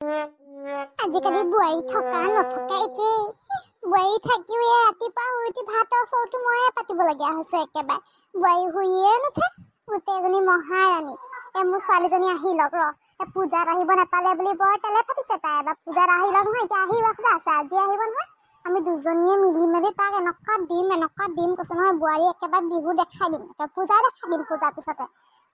আজিকালি বুঢ়ী থকা নথকা একেই বুঢ়ী থাকিও ৰাতিপুৱা শুই উঠি ভাতৰ চৰুটো ময়ে পাতিবলগীয়া হৈছে একেবাৰে বুঢ়ী শুইয়ে নুঠে গোটেইজনী মহাৰাণী মোৰ ছোৱালীজনী আহিলক পূজাত আহিব নাপালে বুলি বৰ তেলে ফাটিছে তাই এবাৰ পূজাত আহিল নহয় এতিয়া আহিব আছে আজি আহিব নহয় আমি দুজনীয়ে মিলি মেলি তাক এনেকুৱা দিম কৈছো নহয় বোৱাৰী একেবাৰে বিহু দেখাই দিম পূজা দেখাই দিম পূজাৰ পিছতে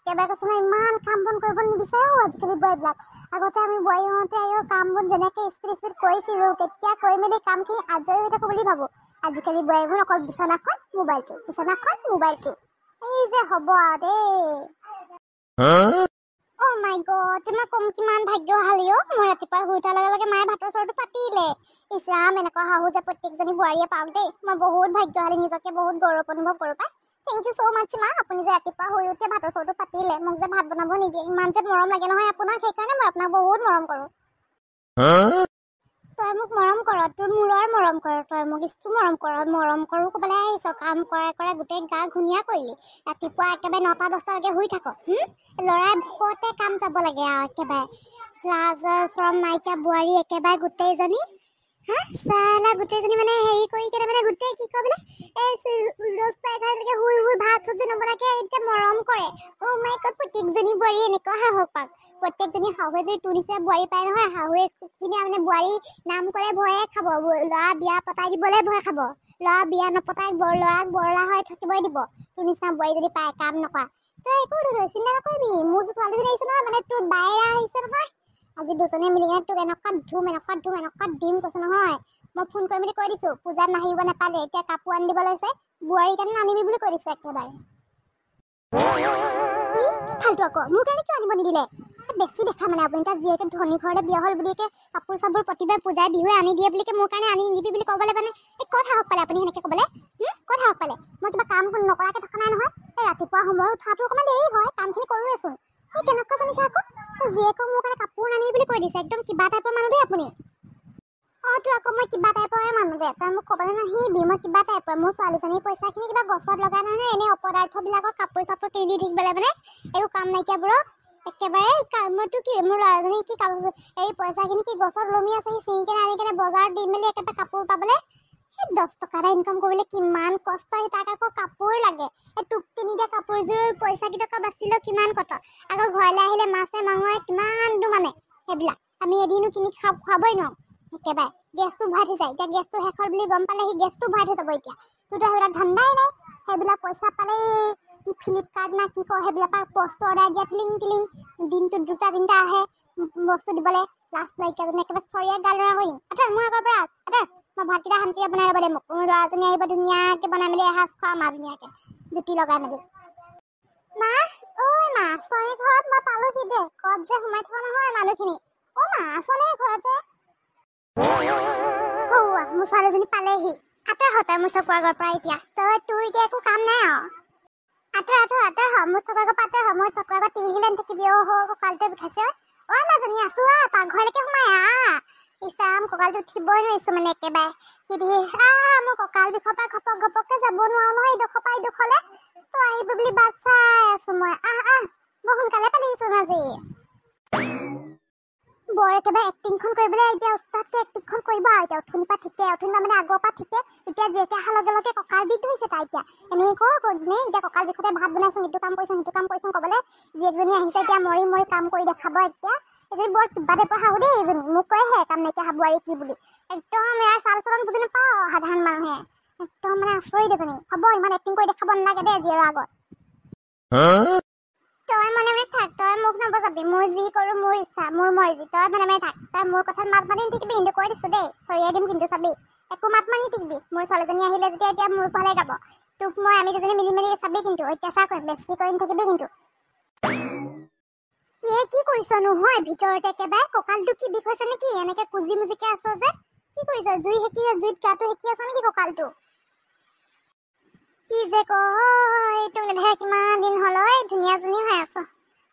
একেবাৰে কৈছো নহয় ইমান কাম বন কৰিব নিবিচাৰে আজিকালি বোৱাৰীবিলাক আগতে আমি বোৱাৰী হওঁতে কাম বন যেনেকৈ স্পীড কৰিছিলোঁ তেতিয়া কৰি মেলি কামখিনি আজৰি হৈ থাকোঁ বুলি ভাবোঁ আজিকালি বোৱাৰীবোৰ অকল বিচনাখন মোবাইলটো এই যে হ'ব আৰু দেই অ' মাই গড তোমাৰ কম কিমান ভাগ্যশালী মই ৰাতিপুৱা শুই উঠাৰ লগে লগে মায়ে ভাতৰ চৰুটো পাতিলে ইছৰাম এনেকুৱা শাহু যে প্ৰত্যেকজনী বোৱাৰীয়ে পাওক দেই মই বহুত ভাগ্যশালী নিজকে বহুত গৌৰৱ অনুভৱ কৰোঁ পাই থেংক ইউ ছ' মাছ মা আপুনি যে ৰাতিপুৱা শুই উঠি ভাতৰ চৰুটো পাতিলে মোক যে ভাত বনাব নিদিয়ে ইমান যে মৰম লাগে নহয় আপোনাক সেইকাৰণে মই আপোনাক বহুত মৰম কৰোঁ তই মোক মৰম কৰ তোৰ মূৰৰ মৰম কৰ তই মোক ইছটো মৰম কৰোঁ ক'বলৈ আহিছ কাম কৰে গোটেই গা ঘূণীয়া কৰিলি ৰাতিপুৱা একেবাৰে 9টা-10টালৈকে শুই থাক ল'ৰাই ভোকতে কাম যাব লাগে আৰু একেবাৰে লাজৰ চৰম নাইকিয়া বোৱাৰী একেবাৰে গোটেইজনী চালা গোটেইজনী মানে হেৰি কৰি কেনে মানে গোটেই কি কয় বোলে এই 10টা-11টালৈকে শুই ভাত চব্জি নবনাকে এতিয়া মৰম কৰে অ' মাই গড প্ৰত্যেকজনী বোৱাৰী এনেকুৱা সাহস পাওক প্ৰত্যেকজনী শাহুৱে যদি তোৰ নিচিনা বোৱাৰী পায় নহয় শাহুৱে মানে বোৱাৰী নাম কৰে ভয়ে খাব ল'ৰা বিয়া পতাই দিবলৈ ভয় খাব ল'ৰা বিয়া নপতাই ল'ৰাক বৰলা হৈ থাকিবই দিব তোৰ নিচিনা বোৱাৰী যদি পায় কাম নকৰা তই একো চিন্তা নকৰিবি মোৰ ছোৱালীজনী আহিছে নহয় মানে তোৰ বায়েৰা আহিছে নহয় আজি দুজনীয়ে মিলি কিনে তোক এনেকুৱা দিম কৈছো নহয় মই ফোন কৰি মেলি কৈ দিছো পূজাত নাহিব নাপালে এতিয়া কাপোৰ আনি দিব লৈছে বোৱাৰীৰ কাৰণে নানিবি বুলি কৈ দিছো একেবাৰে কি ফাল্টু আকৌ মোৰ কাৰণে কিয় আনিব নিদিলে বেছি দেখা মানে আপুনি তাত যিহেতু ধনী ঘৰতে বিয়া হ'ল বুলিকে কাপোৰ চাপোৰ প্ৰতিবাৰে পূজাই বিহুৱে আনি দিয়ে বুলিকে মোৰ কাৰণে আনি নিদিবি বুলি ক'বলৈ মানে ক'ত সাহস পালে আপুনি সেনেকৈ ক'বলৈ ক'ত সাহস পালে মই কিবা কাম নকৰাকৈ থকা নাই নহয় এই ৰাতিপুৱা সময়ত উঠাটো অকণমান দেৰি হয় কামখিনি কৰোঁৱেচোন এই কেনেকুৱা জানিছে আকৌ জীয়েকক মোৰ কাৰণে কাপোৰ নানিবি বুলি কৈ দিছে একদম কিবা টাইপৰ মানুহ দেই আপুনি তোৰ আকৌ মই কিবা টাইপৰে মানুহ দে তই মোক ক'বলৈ নাহিবি মই কিবা টাইপৰ মোৰ ছোৱালীজনীৰ পইচাখিনি কিবা গছত লগাই নহয় এনেই অপদাৰ্থবিলাকক কাপোৰ চাপোৰ কিনি দি থাকিবলৈ মানে একো কাম নাইকিয়াবোৰক একেবাৰে মইতো কি মোৰ ল'ৰাজনী কি কাম এই পইচাখিনি কি গছত লমি আছে সি চিঙি কেনে আনি কেনে বজাৰত দি মেলি একেবাৰে কাপোৰ পাবলৈ সেই 10 টকা এটা ইনকাম কৰিবলৈ কিমান কষ্ট তাক আকৌ কাপোৰ লাগে এই তোক কিনি দিয়া কাপোৰযোৰ পইচা কেইটকা বাচিলেও কিমান কত আকৌ ঘৰলৈ আহিলে মাছে মাংসই কিমানটো মানে সেইবিলাক আমি এদিনো কিনি খুৱাবই নোৱাৰোঁ একেবাৰে গেছটো ভৰাই থৈ যায় এতিয়া গেছটো শেষ হ'ল বুলি গম পালে সি গেছটো ভৰাই থৈ যাব এতিয়া তোৰতো সেইবিলাক ধান্দাই নাই সেইবিলাক পইচা পালে কি ফ্লিপকাৰ্ট না কি কয় সেইবিলাক পোষ্ট অৰ্ডাৰ দিয়া টিলিং দিনটোত 2টা-3টা আহে বস্তু দিবলৈ লাষ্ট নাইকিয়াজনী একেবাৰে চৰিয়া গাল লৰা কৰিম মোৰ আগৰ পৰা মই ভাতকেইটা শান্তিৰে বনাই ল'ব দে মোক মোৰ ল'ৰাজনী আহিব ধুনীয়াকৈ বনাই মেলি এসাঁজ খোৱাম আৰু ধুনীয়াকৈ জুতি লগাই মেলি মা ঐ মা ছোৱালী ঘৰত মই পালোহি দে ক'ত যে সোমাই থোৱা নহয় মানুহখিনি অ' মা ছোৱালী ঘৰতে মোৰ ছোৱালীজনী পালেহি আঁতৰ মোৰ চকুৰ আগৰ পৰা এতিয়া তোৰ এতিয়া একো কাম নাই আৰু আঁতৰ মোৰ চকুৰ আগৰ পাতৰ মোৰ চকুৰ আগত তিৰিজিলেন থাকিবি কঁকালটো বিষাইছে অ' মাজনী আছো পাকঘৰলৈকে সোমাই ইছৰাম কঁকালটো উঠিবই নোৱাৰিছো মানে একেবাৰে মোৰ কঁকাল বিষৰ পৰা ঘপককে যাব নোৱাৰো নহয় ইডোখৰ পৰা ইডোখৰলৈ তই আহিবি বুলি বাট চাই আছো মই মই সোনকালে পালিছোন আজি বৰ একেবাৰে এক্টিংখন কৰিবলৈ এতিয়া উস্তাদকৈ এক্টিংখন কৰিব আৰু এতিয়া উঠনি পৰা ঠিকে মানে আগৰ পৰা ঠিকে এতিয়া জীয়েকে অহাৰ লগে লগে কঁকাল বিষ হৈছে তাই এতিয়া এনেই এতিয়া কঁকাল বিষতে ভাত বনাইছোন ইটো কাম কৰিছোন ক'বলৈ জীয়েকজনী আহিছে এতিয়া মৰি কাম কৰি দেখাব এতিয়া এজনী বৰ কিবা টাইপৰ শাহু দেই এজনী মোক কয়হে কাম নাইকিয়া বোৱাৰী কি বুলি একদম ইয়াৰ চাল চলন বুজি নাপাওঁ সাধাৰণ মানুহে একদম মানে আচৰিত এজনী হ'ব ইমান এক্টিং কৰি দেখাব নালাগে দেই জীয়েৰৰ আগত তই মনে মনে থাক তই মোক নবজাবি মোৰ যি কৰোঁ মোৰ ইচ্ছা মোৰ মৰ্জি তই মনে মনে থাক তই মোৰ কথাত মাত মাতি থাকিবি কিন্তু কৈ দিছোঁ দেই চৰিয়াই দিম কিন্তু চাবি একো মাত মাতি থাকিবি মোৰ ছোৱালীজনী আহিলে যেতিয়া এতিয়া মোৰ ফালে গাব তোক আমি দুজনী মিলি চাবি কিন্তু অত্যাচাৰ কৰিম বেছি কৰি নাথাকিবি কিন্তু কি কৰিছ নহয় ভিতৰতে একেবাৰে কঁকালটো কি বিষ হৈছে নেকি এনেকৈ কুজি মুজিকে আছ যে কি কৰিছ জুইত গাটো সেকি আছ নেকি কঁকালটো কি যে কয় তোক নেদেখা কিমান দিন হ'ল ধুনীয়াজনী হৈ আছ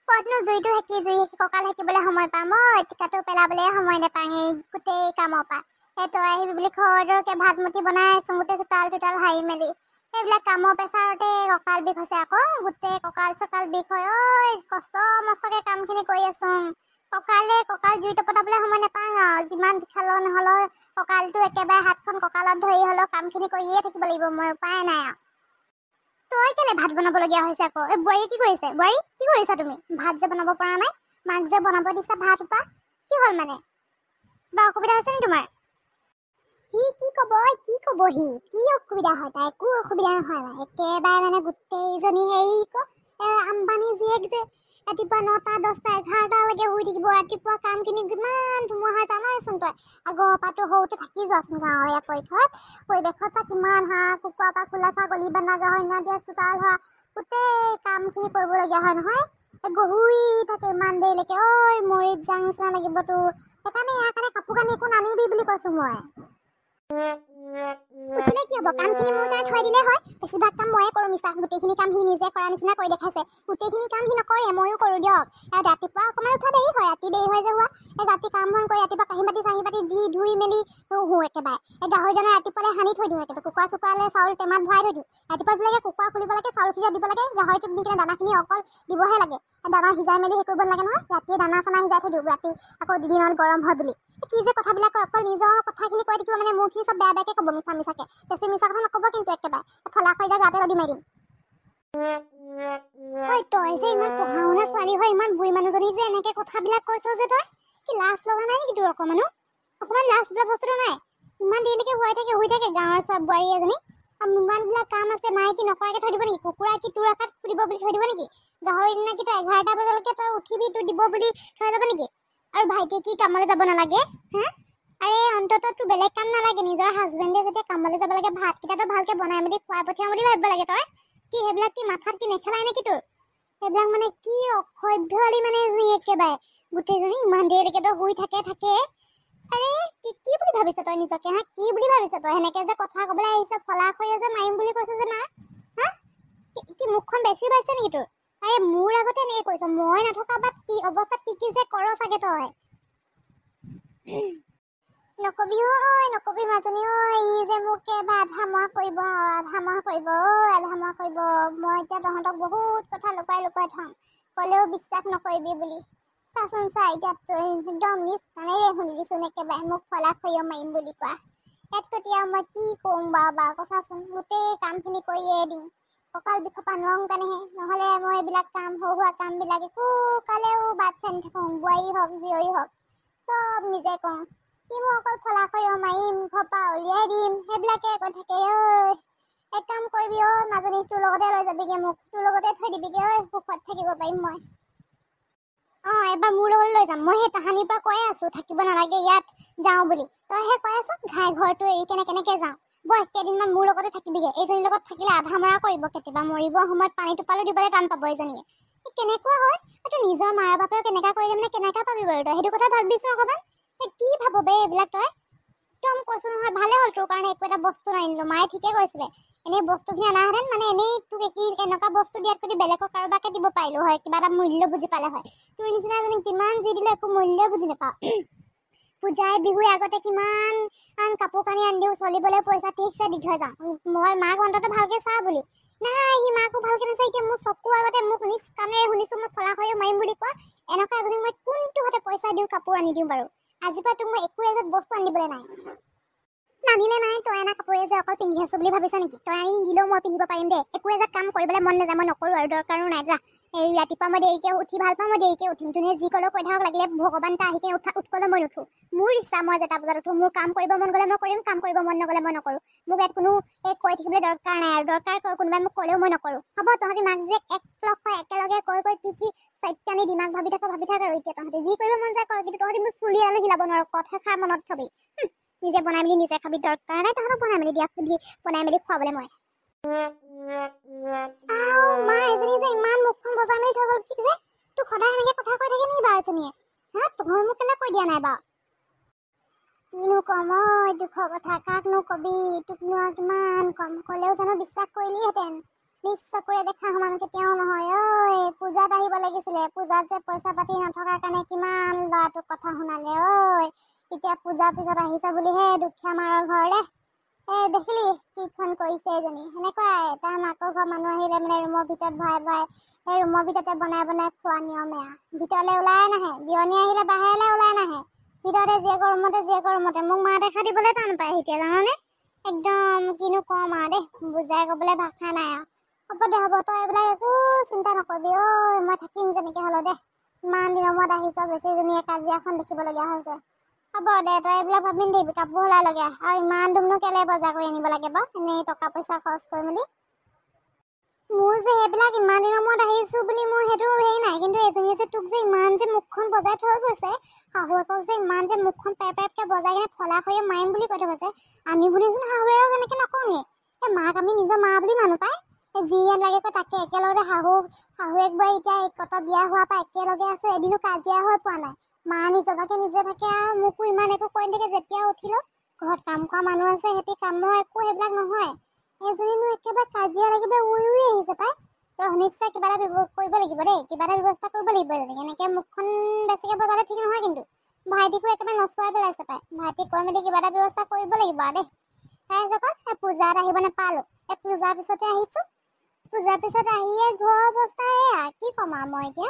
ক'তনো জুই সেকি কঁকাল সেকিবলৈ সময় পাম টিকাটো পেলাবলৈ সময় নাপাওঁ এই গোটেই কামৰ পৰা তই আহিবি বুলি খৰকে ভাত মুঠি বনাই আছো গোটেই চোতাল হাৰি মেলি সেইবিলাক কামৰ প্ৰেছাৰতে কঁকাল বিষ হৈছে আকৌ গোটেই কঁকাল চকাল বিষ হয় কষ্ট মষ্টকে কামখিনি কৰি আছো কঁকাল জুই টপটাবলৈ সময় নাপাওঁ আৰু যিমান বিষালো নহ'লেও কঁকালটো একেবাৰে হাতখন কঁকালত ধৰি হ'লেও কামখিনি কৰিয়ে থাকিব লাগিব মই উপায় নাই আৰু তই কেলে ভাত বনাবলগীয়া হৈছে আকৌ এই বোৱাৰীয়ে কি কৰিছে বোৱাৰী কি কৰিছা তুমি ভাত যে বনাব পৰা নাই মাক যে বনাব দিছা ভাত উপা কি হ'ল মানে বা অসুবিধা হৈছে নি তোমাৰ কি ক'বহি কি অসুবিধা হয় তাই একো অসুবিধা নহয় মানে একেবাৰে মানে গোটেইজনী হেৰি আম্বানী জীয়েক যে ৰাতিপুৱা 9টা 10টা 11টালৈকে শুই থাকিব ৰাতিপুৱা কামখিনি কিমান ধুমুহা জানাইচোন তই আগৰ পৰাতো সৰুতে থাকি যোৱাচোন গাঁৱৰীয়া পৰিৱেশত চা কিমান হাঁহ কুকুৰা পৰা খোলা ছাগলী বান্ধা গাহৰি দিয়া চোতাল হোৱা গোটেই কামখিনি কৰিবলগীয়া হয় নহয় গহুই থাকে ইমান দেৰিলৈকে ঐ মৰিত যাং নিচিনা লাগিব তোৰ সেইকাৰণে ইয়াৰ কাৰণে কাপোৰ কানি একো নানিবি বুলি কৈছো মই উঠিলে কি হ'ব কামখিনি মোৰ কাৰণে থৈ দিলে হয় বেছিভাগ কাম ময়ে কৰোঁ মিছা গোটেইখিনি কাম সি নিজে কৰা নিচিনা কৰি দেখাইছে গোটেইখিনি কাম সি নকৰে ময়ো কৰোঁ দিয়ক ৰাতিপুৱা অকণমান উঠা দেৰি হয় ৰাতি দেৰি হৈ যে হোৱা ৰাতি কাম বন কৰি ৰাতিপুৱা কাঁহী বাতি দি ধুই মেলি শোওঁ একেবাৰে গাহৰি দানা ৰাতিপুৱালৈ সানি থৈ দিওঁ একেবাৰে কুকুৰা চুকুৰালৈ চাউল টেমাত ভৰাই থৈ দিওঁ ৰাতিপুৱা লাগে কুকুৰা খুলিব লাগে চাউল সিজাই দিব লাগে গাহৰিটোত দি কিনে দানাখিনি অকল দিবহে লাগে দানা সিজাই মেলি হেৰি কৰিব নালাগে নহয় ৰাতিয়ে দানা চানা সিজাই থৈ দিওঁ ৰাতি আকৌ দুদিনত গৰম হয় বুলি কি যে কথাবিলাক অকল নিজৰ কথাখিনি কৈ থাকিব মানে মোৰখিনি চব বেয়াকৈ ক'ব মিছাকে বেছি মিছা কথা নক'ব কিন্তু একেবাৰে ফলা খৰি যায় গাতে লদি মাৰি দিম তই যে ইমান পঢ়া শুনা ছোৱালী হয় ইমান বুঢ়ী মানুহজনী যে এনেকৈ কথাবিলাক কৈছ যে তই কি লাজ লগা নাই নেকি তোৰ অকণমান লাজ বোলা বস্তুটো নাই ইমান দেৰিলৈকে শুই থাকে গাঁৱৰ চব বোৱাৰী এজনী ইমানবিলাক কাম আছে নাই কি নকৰাকৈ থৈ দিব নেকি কুকুৰা কি তোৰ আকাত ফুৰিব বুলি থৈ দিব নেকি গাহৰি দিনা কি তই 11টা বজালৈকে তই উঠিবি তোৰ দিব বুলি থৈ যাব নেকি আৰু ভাইটিয়ে কি কামলৈ যাব নালাগে আৰে অন্ততঃ তোৰ বেলেগ কাম নালাগে নিজৰ হাজবেণ্ডে যেতিয়া কামলৈ যাব লাগে ভাতকেইটাতো ভালকৈ বনাই মেলি খুৱাই পঠিয়াম বুলি ভাবিব লাগে তই কি সেইবিলাক কি মাথাত কি নেখেলাই নেকি তোৰ সেইবিলাক মানে কি অসভ্যলি মানে একেবাৰে গোটেইজনী ইমান দেৰিলৈকে তই শুই থাকে আৰে কি বুলি ভাবিছ তই নিজকে কি বুলি ভাবিছ তই সেনেকে যে কথা ক'বলৈ আহিছ ফলা খৰিয়ে যে মাৰিম বুলি কৈছ যে না কি মুখখন বেছি পাইছে নেকি তোৰ আৰে মোৰ আগতে এনেকৈ কৈছ মই নথকা বাট কি অৱস্থাত কি যে কৰ চাগে তই নকবি মাজনী ই যে মোক এবাৰ আধা মৰা কৰিব মই এতিয়া তহঁতক বহুত কথা লুকাই থওঁ ক'লেও বিশ্বাস নকৰিবি বুলি চাচোন চা এতিয়া তই একদম নিজ কাণেৰে শুনি দিছোন একেবাৰে মোক ফলা খৰিয় মাৰিম বুলি কোৱা ইয়াত কেতিয়া মই কি ক'ম বাৰু কচাচোন গোটেই কামখিনি কৰিয়ে দিম কঁকাল বিষৰ পৰা নোৱাৰোঁ কাৰণেহে নহ'লে মই এইবিলাক কাম সৰু সুৰা কামবিলাক একো কালেও বাট চাই নাথাকোঁ বোৱাৰী হওক জীয়ৰী হওক চব নিজে কৰোঁ কি মই অকল ফলা খৰিয় মাৰিম ঘৰৰ পৰা উলিয়াই দিম সেইবিলাকে কৈ থাকে এক কাম কৰিবি মাজনী তোৰ লগতে লৈ যাবিগে মোক তোৰ লগতে থৈ দিবিগে সুখত থাকিব পাৰিম মই এবাৰ মোৰ লগত লৈ যাম মই সেই তাহানিৰ পৰা কৈয়ে আছোঁ থাকিব নালাগে ইয়াত যাওঁ বুলি তইহে কৈ আছ ঘাই ঘৰটো এৰি কেনেকৈ যাওঁ কেইদিনমান মোৰ লগতে থাকিবিগে এইজনীৰ লগত থাকিলে আধা মৰা কৰিব কেতিয়াবা মৰিব সময়ত পানী টোপালো দিবলৈ টান পাব এইজনীয়ে কেনেকুৱা হয় তই নিজৰ মাৰ বাপেও কেনেকুৱা কৰিলে মানে কেনেকুৱা পাবি বাৰু তই সেইটো কথা ভাবিছোঁ অকণমান কি ভাব বে এইবিলাক তই একদম কৈছোঁ নহয় ভালে হ'ল তোৰ কাৰণে একো এটা বস্তু নানিলোঁ মায়ে ঠিকে কৈছিলে এনেই বস্তুখিনি অনাহেঁতেন মানে এনেই তোক এনেকুৱা বস্তু দিয়াত যদি বেলেগক কাৰোবাকে দিব পাৰিলোঁ হয় কিবা এটা মূল্য বুজি পালে হয় তোৰ নিচিনা এজনীক যিমান যি দিলে একো মূল্যই বুজি নাপাওঁ পূজাই বিহুৰ আগতে কিমান কাপোৰ কানি আনি দিওঁ চলিবলৈ পইচা ঠিকছে দি থৈ যাওঁ মই মাক অন্ততঃ ভালকৈ চা বুলি নাই সি মাকো ভালকৈ নাচাই এতিয়া মোৰ চকুৰ আগতে মোক নিজ কাণেৰে শুনিছোঁ মই ফলা খৰিয় মাৰিম বুলি কোৱা এনেকুৱা এজনীক মই কোনটো হাতে পইচা দিওঁ কাপোৰ আনি দিওঁ বাৰু আজিৰ পৰা তোক মই একো এজাত বস্তু আনিবলৈ নাই নানিলে নাই তই এনা কাপোৰে যে অকল পিন্ধি আছোঁ বুলি ভাবিছ নেকি তই আনি দিলেও মই পিন্ধিব পাৰিম দে একো এজাত কাম কৰিবলৈ মন নাযায় মই নকৰোঁ আৰু দৰকাৰো নাই যা এই ৰাতিপুৱা মই দেৰিকৈ উঠি ভাল পাওঁ মই দেৰিকৈ উঠিম যোনে যি ক'লেও কৈ থাকক লাগিলে ভগৱান এটা আহি কিনে উৎকলেও মই নুঠোঁ মোৰ ইচ্ছা মই যেটা বজাত উঠোঁ মোৰ কাম কৰিব মন গ'লে মই কৰিম কাম কৰিব মন নগ'লে মই নকৰোঁ মোক ইয়াত কোনো কৈ থাকিবলৈ দৰকাৰ নাই আৰু দৰকাৰ কোনোবাই মোক ক'লেও মই নকৰোঁ হ'ব তহঁতি মাক যে একলগ হয় একেলগে কৈ কি চাইটানি দিমাগ ভাবি থাক আৰু এতিয়া তহঁতি যি কৰিব মন যায় কৰ কিন্তু তহঁতি মোৰ চুলি এডালো হিলাব নোৱাৰ কথাষাৰ মনত থবি নিজে বনাই মেলি নিজে খাবি দৰকাৰ নাই তহঁতক বনাই মেলি খুৱাবলৈ মই মা এজনী যে ইমান মুখখন বজাই মেলি থৈ গ'ল কি যে তোক সদায় এনেকৈ কথা কৈ থাকে নেকি বাৰু এজনীয়ে তহঁত মোক কেলৈ কৈ দিয়া নাই বাৰু কিনো কম দুখৰ কথা কাকনো কবি তোকনো কিমান কম ক'লেও জানো বিশ্বাস কৰিলিহেঁতেন নিজ চকুৰে দেখা সমান কেতিয়াও নহয় পূজাত আহিব লাগিছিলে পূজাত যে পইচা পাতি নথকাৰ কাৰণে কিমান ল'ৰাটোক কথা শুনালে এতিয়া পূজাৰ পিছত আহিছে বুলিহে দুখীয়া মাৰৰ ঘৰলৈ দেখিলি কিখন কৰিছে এজনী সেনেকুৱাই তাৰ মাকৰ ঘৰ মানুহ আহিলে মানে ৰুমৰ ভিতৰত ভৰাই ভৰাই সেই ৰুমৰ ভিতৰতে বনাই বনাই খোৱা নিয়মে ভিতৰলৈ ওলাই নাহে বিয়নী আহিলে বাহিৰলৈ ওলাই নাহে ভিতৰতে জীয়েকৰ ৰুমতে মোক মা দেখা দিবলৈ টান পায় এতিয়া জানানে একদম কিনো কম দেই বুজাই ক'বলৈ ভাষা নাই হ'ব দে হ'ব তই এইবিলাক একো চিন্তা নকৰিবি মই থাকিম যেনেকৈ হ'লেও দে ইমান দিনৰ মূৰত আহিছ বেছিজনীয়ে কাজিয়াখন দেখিবলগীয়া হৈছে হ'ব দে তই এইবিলাক ভাবি নিদিবি কাপোৰ ওলাই লাগে আৰু ইমান দুমনো কেলে বজাৰ কৰি আনিব লাগে বাৰু এনেই টকা পইচা খৰচ কৰি মেলি মোৰ যে সেইবিলাক ইমান দিনৰ মূৰত আহিছোঁ বুলি মোৰ সেইটো হেৰি নাই কিন্তু এজনীয়ে যে তোক যে ইমান যে মুখখন বজাই থৈ গৈছে শাহুৱেকক যে ইমান যে মুখখন পেৰপেৰকৈ বজাই কিনে ফলা খৰিয়ে মাৰিম বুলি কৈ থৈ গৈছে আমি বুলিচোন শাহুৱেকক এনেকৈ নকওঁৱেই মাক আমি নিজৰ মা বুলি মানুহ পায় যি লাগে কয় তাকে একেলগতে শাহুৱেক বোৱাৰী এতিয়া কত বিয়া হোৱাৰ পৰা একেলগে আছোঁ এদিনো কাজিয়া হৈ পোৱা নাই মা নিজকে নিজে থাকে আৰু মোকো ইমান একো কৈ নাথাকে যেতিয়া উঠিলোঁ ঘৰত কাম কৰা মানুহ আছে সিহঁতি কামৰ একো সেইবিলাক নহয় এজনীনো একেবাৰে কাজিয়া লাগিব উৰি আহিছে পাই নিশ্চয় কিবা এটা কৰিব লাগিব দেই কিবা এটা ব্যৱস্থা কৰিব লাগিব যেনেকৈ এনেকৈ মুখখন বেছিকৈ বজালে ঠিক নহয় কিন্তু ভাইটিকো একেবাৰে নচুৱাই পেলাইছে পাই ভাইটিক কৈ মেলি কিবা এটা ব্যৱস্থা কৰিব লাগিব দেই তাৰপিছত পূজাত আহিব নাপালোঁ পূজাৰ পিছতে আহিছোঁ পূজাৰ পিছত আহিয়ে ঘৰৰ অৱস্থা এয়া কি ক'ম আৰু মই এতিয়া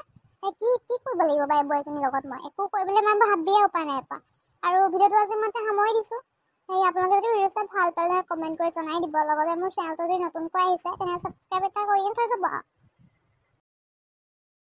কি কৰিব লাগিব বাৰু বোৱাৰীজনীৰ লগত মই একো কৰিবলৈ মই ভাবিয়ে উপায় নাই পা আৰু ভিডিঅ'টো আজি মই সামৰি দিছোঁ আপোনালোকে যদি ভিডিঅ' চাই ভাল পালে কমেণ্ট কৰি জনাই দিব লগতে মোৰ চেনেলটো যদি নতুনকৈ আহিছে তেনেহ'লে ছাবস্ক্ৰাইব এটা কৰি থৈ যাব